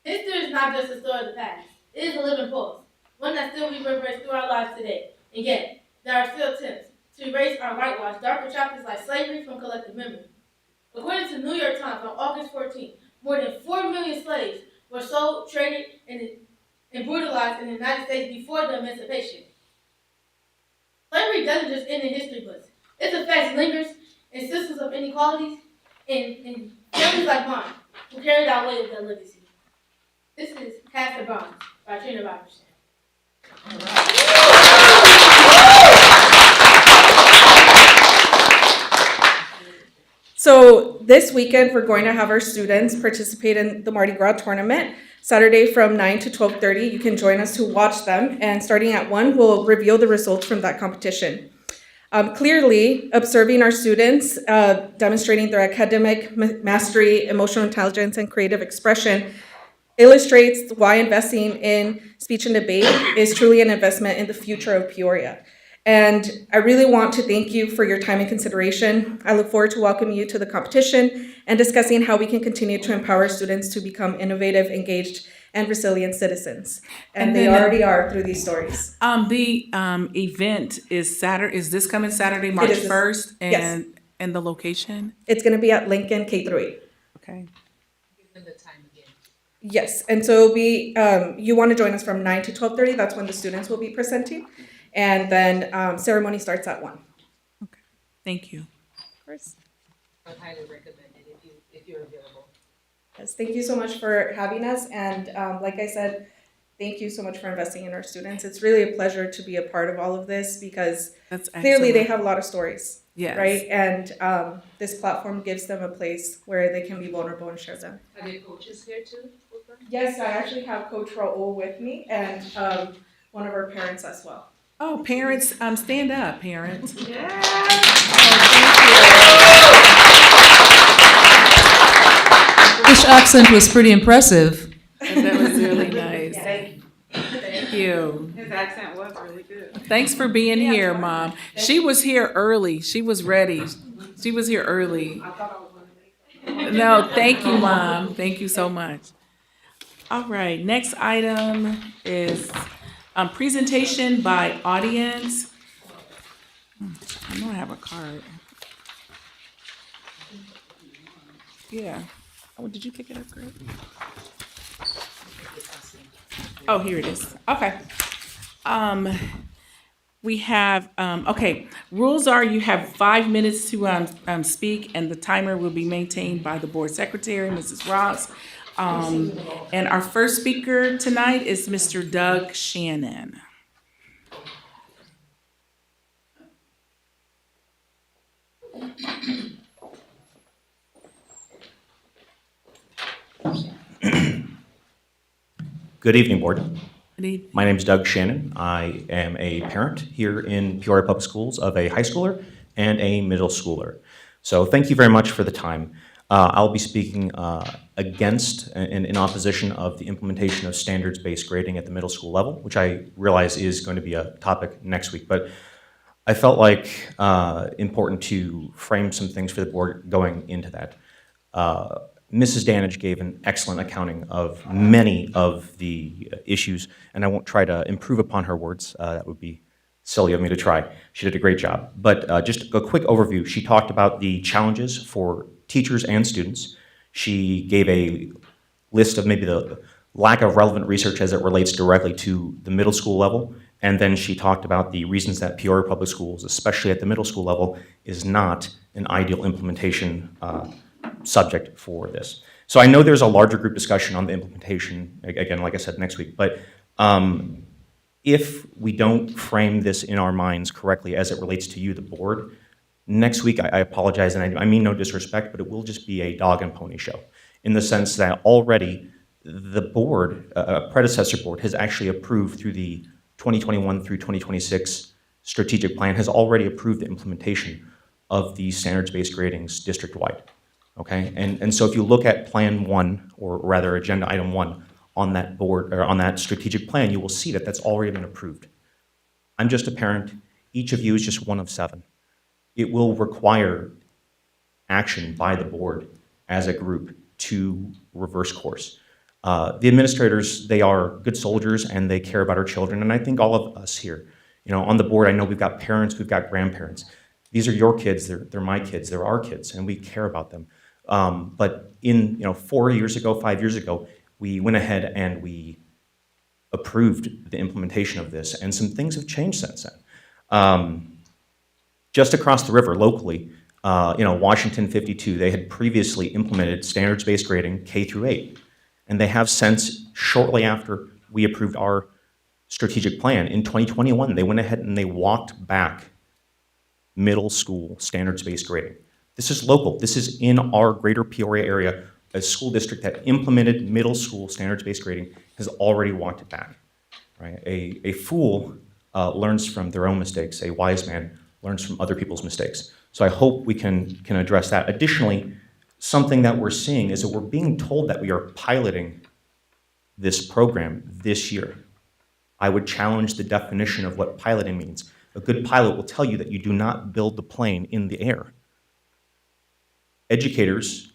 History is not just a story of the past. It is a living pulse, one that still reverberates through our lives today. And yet, there are still attempts to erase or whitewash darker chapters like slavery from collective memory. According to the New York Times on August 14th, more than 4 million slaves were sold, traded, and brutalized in the United States before the emancipation. Slavery doesn't just end in history books. Its effects lingers in systems of inequalities and families like mine who carry that weight of their legacy. This is Cast of Bronze by Trina Robertson. So this weekend, we're going to have our students participate in the Mardi Gras tournament. Saturday from 9 to 12:30, you can join us to watch them. And starting at 1, we'll reveal the results from that competition. Clearly, observing our students demonstrating their academic mastery, emotional intelligence, and creative expression illustrates why investing in speech and debate is truly an investment in the future of Peoria. And I really want to thank you for your time and consideration. I look forward to welcoming you to the competition and discussing how we can continue to empower students to become innovative, engaged, and resilient citizens. And, And they then- already are through these stories. The event is Saturday. Is this coming Saturday, March is this- 1st? yes. And the location? It's going to be at Lincoln K through 8. Okay. Yes, and so it'll be, you want to join us from 9 to 12:30. That's when the students will be presenting. And then ceremony starts at 1. Thank you. Of course. I highly recommend it if you're available. Yes, thank you so much for having us. And like I said, thank you so much for investing in our students. It's really a pleasure to be a part of all of this because That's clearly they excellent. have a lot of stories. Yes. Right? And this platform gives them a place where they can be vulnerable and share them. Are there coaches here too? Yes, I actually have Coach Raul with me and one of our parents as well. Oh, parents, stand up, parents. English accent was pretty impressive. That was really nice. Thank you. His accent was really good. Thanks for being here, Mom. She was here early. She was ready. She was here early. No, thank you, Mom. Thank you so much. All right, next item is presentation by audience. I know I have a card. Yeah. Oh, did you pick it up, Greg? Oh, here it is. Okay. We have, okay, rules are you have 5 minutes to speak, and the timer will be maintained by the board secretary, Mrs. Ross. And our first speaker tonight is Mr. Doug Shannon. Good evening, Board. Good evening. My name is Doug Shannon. I am a parent here in Peoria Public Schools of a high schooler and a middle schooler. So thank you very much for the time. I'll be speaking against and in opposition of the implementation of standards-based grading at the middle school level, which I realize is going to be a topic next week. But I felt like important to frame some things for the board going into that. Mrs. Danage gave an excellent accounting of many of the issues, and I won't try to improve upon her words. That would be silly of me to try. She did a great job. But just a quick overview. She talked about the challenges for teachers and students. She gave a list of maybe the lack of relevant research as it relates directly to the middle school level. And then she talked about the reasons that Peoria Public Schools, especially at the middle school level, is not an ideal implementation subject for this. So I know there's a larger group discussion on the implementation, again, like I said, next week, but if we don't frame this in our minds correctly as it relates to you, the board, next week, I apologize, and I mean no disrespect, but it will just be a dog and pony show in the sense that already the board, a predecessor board, has actually approved through the 2021 through 2026 strategic plan, has already approved the implementation of these standards-based gradings district-wide. Okay, and so if you look at Plan 1, or rather Agenda Item 1 on that board, or on that strategic plan, you will see that that's already been approved. I'm just a parent. Each of you is just one of 7. It will require action by the board as a group to reverse course. The administrators, they are good soldiers and they care about our children, and I think all of us here, on the board, I know we've got parents, we've got grandparents. These are your kids, they're my kids, they're our kids, and we care about them. But 4 years ago, 5 years ago, we went ahead and we approved the implementation of this, and some things have changed since then. Just across the river, locally, Washington 52, they had previously implemented standards-based grading K through 8, and they have since, shortly after we approved our strategic plan in 2021, they went ahead and they walked back middle school standards-based grading. This is local. This is in our greater Peoria area. A school district that implemented middle school standards-based grading has already walked it back. Right? A fool learns from their own mistakes. A wise man learns from other people's mistakes. So I hope we can address that. Additionally, something that we're seeing is that we're being told that we are piloting this program this year. I would challenge the definition of what piloting means. A good pilot will tell you that you do not build the plane in the air. Educators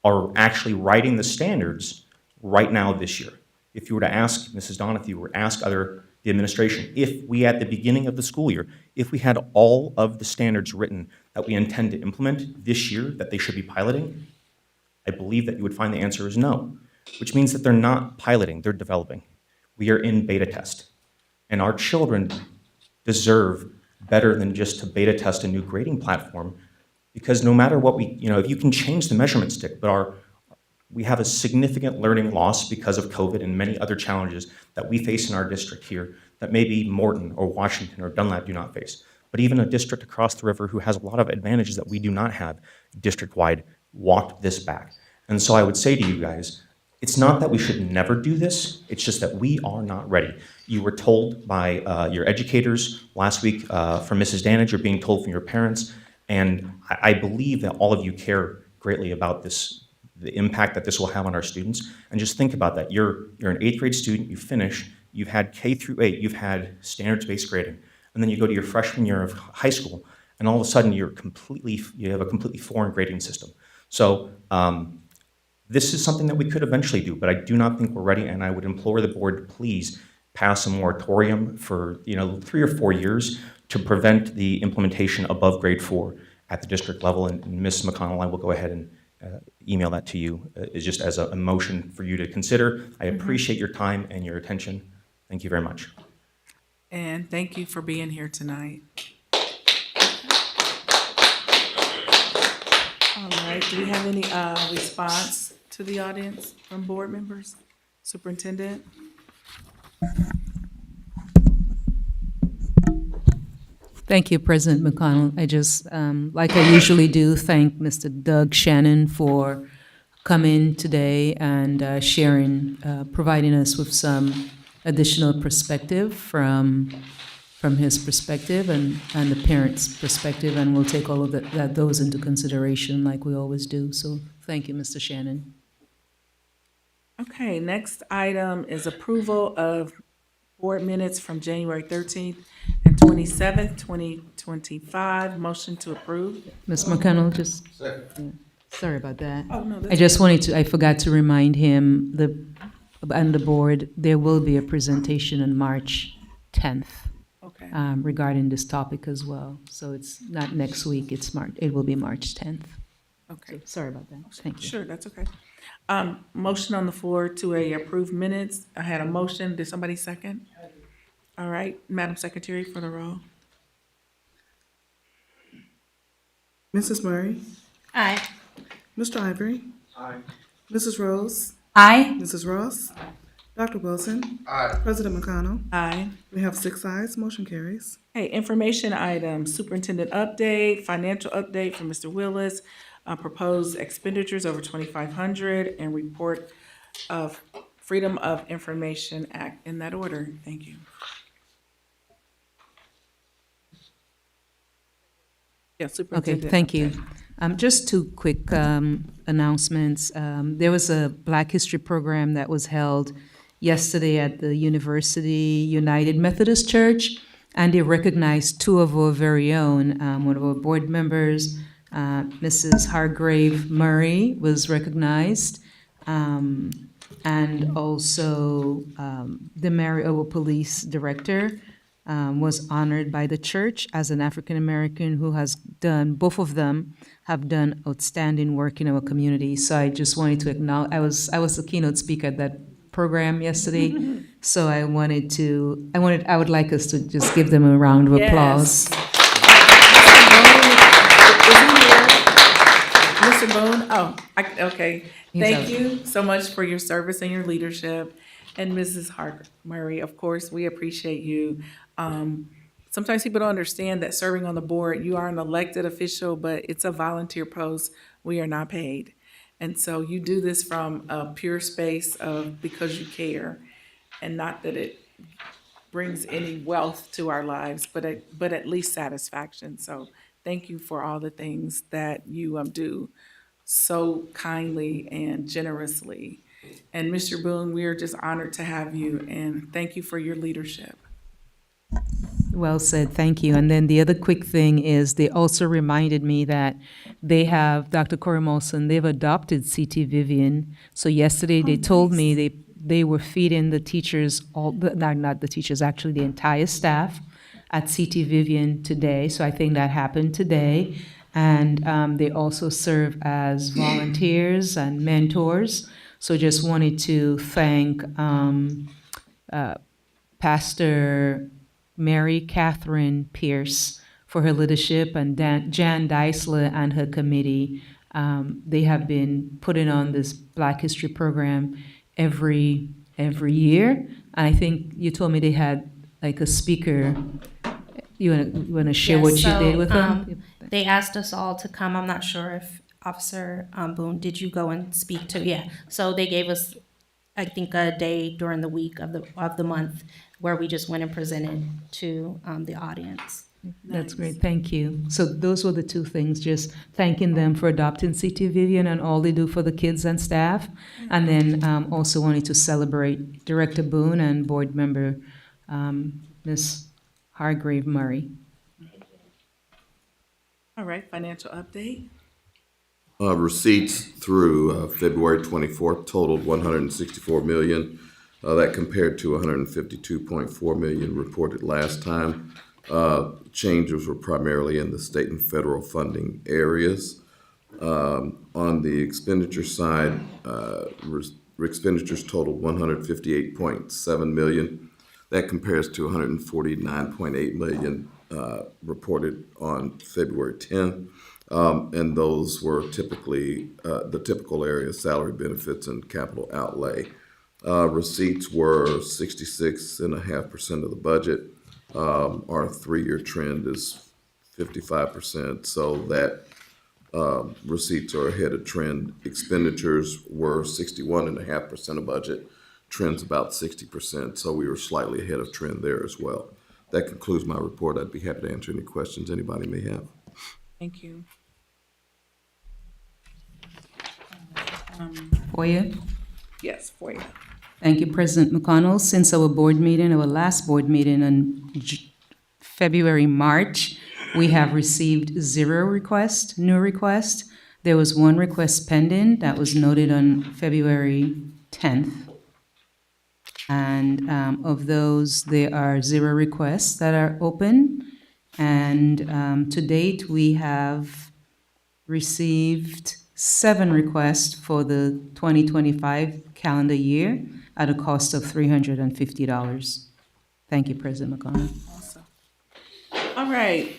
are actually writing the standards right now this year. If you were to ask Mrs. Donahue or ask the administration, if we at the beginning of the school year, if we had all of the standards written that we intend to implement this year that they should be piloting, I believe that you would find the answer is no, which means that they're not piloting, they're developing. We are in beta test. And our children deserve better than just to beta test a new grading platform, because no matter what if you can change the measurement stick, but we have a significant learning loss because of COVID and many other challenges that we face in our district here that maybe Morton or Washington or Dunlap do not face. But even a district across the river who has a lot of advantages that we do not have district-wide walked this back. And so I would say to you guys, it's not that we should never do this, it's just that we are not ready. You were told by your educators last week from Mrs. Danage, you're being told from your parents, and I believe that all of you care greatly about this, the impact that this will have on our students. And just think about that. You're an 8th grade student, you finish, you've had K through 8, you've had standards-based grading, and then you go to your freshman year of high school, and all of a sudden you have a completely foreign grading system. So this is something that we could eventually do, but I do not think we're ready, and I would implore the board to please pass a moratorium for 3 or 4 years to prevent the implementation above grade 4 at the district level. And Ms. McConnell, I will go ahead and email that to you just as a motion for you to consider. I appreciate your time and your attention. Thank you very much. And thank you for being here tonight. All right, do we have any response to the audience from board members? Superintendent? Thank you, President McConnell. I just, like I usually do, thank Mr. Doug Shannon for coming today and sharing, providing us with some additional perspective from his perspective and the parents' perspective, and we'll take all of those into consideration like we always do. So thank you, Mr. Shannon. Okay, next item is approval of board minutes from January 13th and 27th, 2025. Motion to approve. Ms. McConnell, just, yeah, sorry about that. Oh, no, that's I just I forgot to remind him, and the board, there will be a presentation on March 10th. Okay. Regarding this topic as well. So it's not next week, it will be March 10th. Okay. So sorry about that. Thank you. Sure, that's okay. Motion on the floor to approve minutes. I had a motion. Did somebody second? All right, Madam Secretary for the roll. Mrs. Murray? Aye. Mr. Ivory? Aye. Mrs. Rose? Aye. Mrs. Ross? Dr. Wilson? Aye. President McConnell? Aye. We have 6 ayes, motion carries. Hey, information items, superintendent update, financial update from Mr. Willis, proposed expenditures over 2,500, and report of Freedom of Information Act, in that order. Thank you. Yeah, Okay, superintendent. thank you. Just 2 quick announcements. There was a Black History program that was held yesterday at the University United Methodist Church, and they recognized 2 of our very own. One of our board members, Mrs. Hargrave Murray, was recognized, and also the Marietta Police Director was honored by the church as an African American who has done, both of them have done outstanding work in our community. So I just wanted to acknowledge, I was the keynote speaker at that program yesterday, so I would like us to just give them a round of applause. Mr. Boone, okay. He's Thank out. you so much for your service and your leadership. And Mrs. Hart Murray, of course, we appreciate you. Sometimes people don't understand that serving on the board, you are an elected official, but it's a volunteer post. We are not paid. And so you do this from a pure space of because you care, and not that it brings any wealth to our lives, but at least satisfaction. So thank you for all the things that you do so kindly and generously. And Mr. Boone, we are just honored to have you, and thank you for your leadership. Well said, thank you. And then the other quick thing is they also reminded me that they have, Dr. Corey Molson, they've adopted CT Vivian. So yesterday they told me they were feeding the teachers, not the teachers, actually the entire staff at CT Vivian today. So I think that happened today. And they also serve as volunteers and mentors. So just wanted to thank Pastor Mary Catherine Pierce for her leadership and Jan Deisler and her committee. They have been putting on this Black History program every year. And I think you told me they had like a speaker. You want to share what you did with them? They asked us all to come. I'm not sure if Officer Boone, did you go and speak to? Yeah. So they gave us, I think, a day during the week of the month where we just went and presented to the audience. That's great, thank you. So those were the two things, just thanking them for adopting CT Vivian and all they do for the kids and staff. And then also wanting to celebrate Director Boone and board member Ms. Hargrave Murray. All right, financial update. Receipts through February 24th totaled $164 million. That compared to $152.4 million reported last time. Changes were primarily in the state and federal funding areas. On the expenditure side, expenditures totaled $158.7 million. That compares to $149.8 million reported on February 10th. And those were typically the typical areas: salary, benefits, and capital outlay. Receipts were 66.5% of the budget. Our 3-year trend is 55%, so that receipts are ahead of trend. Expenditures were 61.5% of budget. Trend's about 60%, so we were slightly ahead of trend there as well. That concludes my report. I'd be happy to answer any questions anybody may have. Thank you. FOIA? Yes, FOIA. Thank you, President McConnell. Since our board meeting, our last board meeting on March, we have received 0 requests, new requests. There was 1 request pending that was noted on February 10th. And of those, there are 0 requests that are open. And to date, we have received 7 requests for the 2025 calendar year at a cost of $350. Thank you, President McConnell. Awesome. All right.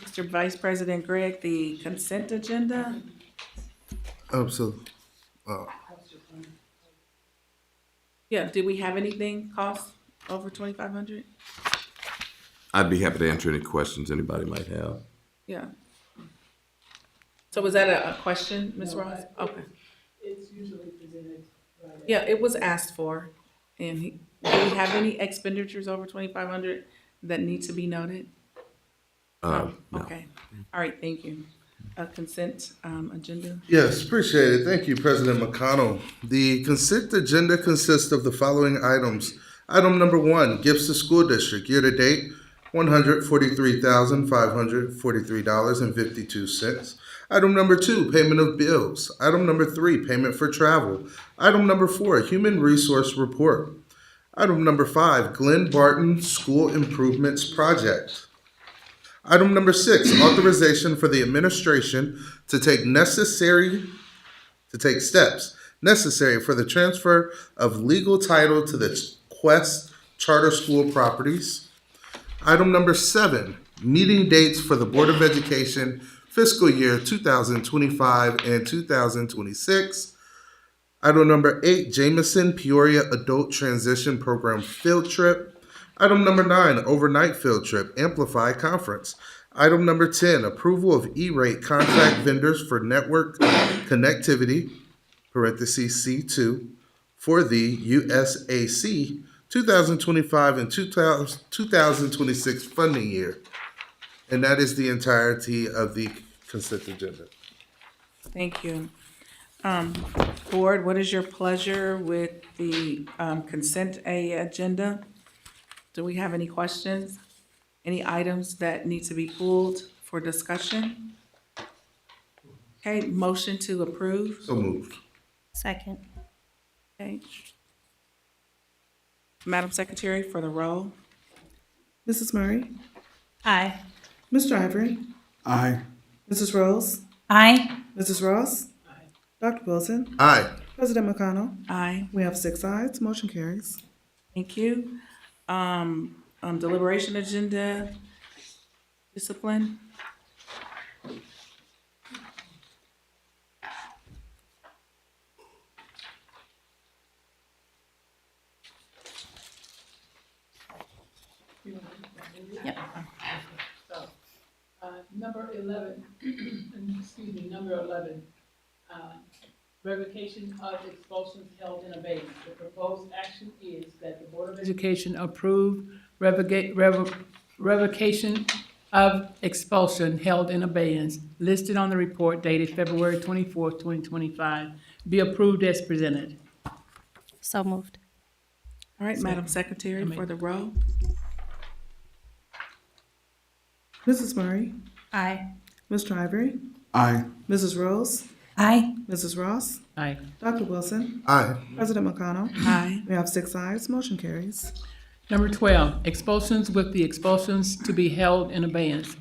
Mr. Vice President Gregg, the consent agenda. Yeah, did we have anything cost over 2,500? I'd be happy to answer any questions anybody might have. Yeah. So was that a question, Ms. Ross? Okay. It's usually presented. Yeah, it was asked for. And do we have any expenditures over 2,500 that need to be noted? No. Okay. All right, thank you. Consent agenda. Yes, appreciate it. Thank you, President McConnell. The consent agenda consists of the following items. Item number 1, gifts to school district. Year to date, $143,543.52. Item number 2, payment of bills. Item number 3, payment for travel. Item number 4, human resource report. Item number 5, Glenn Barton School Improvements Project. Item number 6, authorization for the administration to take steps necessary for the transfer of legal title to the Quest Charter School properties. Item number 7, meeting dates for the Board of Education fiscal year 2025 and 2026. Item number 8, Jameson Peoria Adult Transition Program Field Trip. Item number 9, overnight field trip, Amplify Conference. Item number 10, approval of E-rate contract vendors for network connectivity, parentheses C2, for the USAC 2025 and 2026 funding year. And that is the entirety of the consent agenda. Thank you. Board, what is your pleasure with the consent agenda? Do we have any questions? Any items that need to be pulled for discussion? Okay, motion to approve. So moved. Second. Okay. Madam Secretary, for the roll. Mrs. Murray? Aye. Mr. Ivory? Aye. Mrs. Rose? Aye. Mrs. Ross? Dr. Wilson? Aye. President McConnell? Aye. We have 6 ayes, motion carries. Thank you. Deliberation agenda, discipline. Yep. Number 11, excuse me, number 11, revocation of expulsions held in abeyance. The proposed action is that the Board of Education approve revocation of expulsion held in abeyance listed on the report dated February 24th, 2025, be approved as presented. So moved. All right, Madam Secretary, for the roll. Mrs. Murray? Aye. Mr. Ivory? Aye. Mrs. Rose? Aye. Mrs. Ross? Aye. Dr. Wilson? Aye. President McConnell? Aye. We have 6 ayes, motion carries. Number 12, expulsions with the expulsions to be held in abeyance.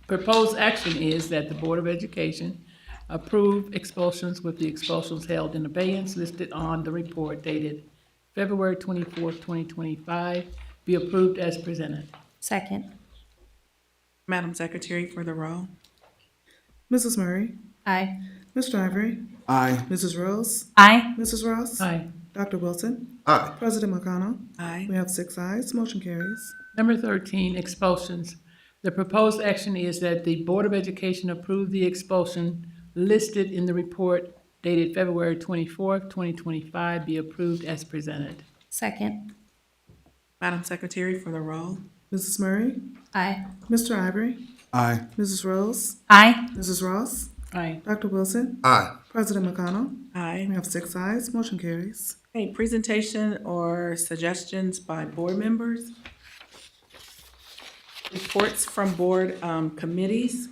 Proposed action is that the Board of Education approve expulsions with the expulsions held in abeyance listed on the report dated February 24th, 2025, be approved as presented. Second. Madam Secretary, for the roll. Mrs. Murray? Aye. Mr. Ivory? Aye. Mrs. Rose? Aye. Mrs. Ross? Aye. Dr. Wilson? Aye. President McConnell? Aye. We have 6 ayes, motion carries. Number 13, expulsions. The proposed action is that the Board of Education approve the expulsion listed in the report dated February 24th, 2025, be approved as presented. Second. Madam Secretary, for the roll. Mrs. Murray? Aye. Mr. Ivory? Aye. Mrs. Rose? Aye. Mrs. Ross? Aye. Dr. Wilson? Aye. President McConnell? Aye. We have 6 ayes, motion carries. Okay, presentation or suggestions by board members. Reports from board committees.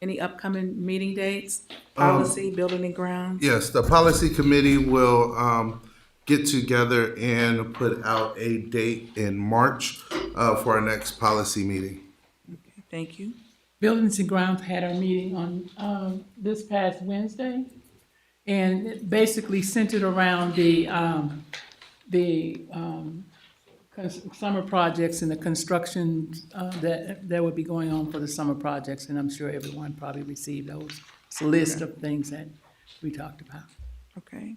Any upcoming meeting dates? Policy, building and grounds? Yes, the policy committee will get together and put out a date in March for our next policy meeting. Okay, thank you. Buildings and Grounds had our meeting on this past Wednesday, and it basically centered around the summer projects and the construction that would be going on for the summer projects, and I'm sure everyone probably received those. It's a list of things that we talked about. Okay.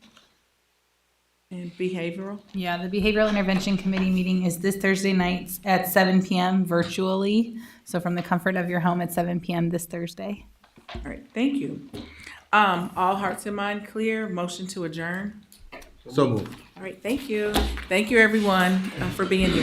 And behavioral? Yeah, the Behavioral Intervention Committee meeting is this Thursday night at 7 p.m. virtually. So from the comfort of your home at 7 p.m. this Thursday. All right, thank you. All hearts and mind clear, motion to adjourn? So moved. All right, thank you. Thank you, everyone, for being here.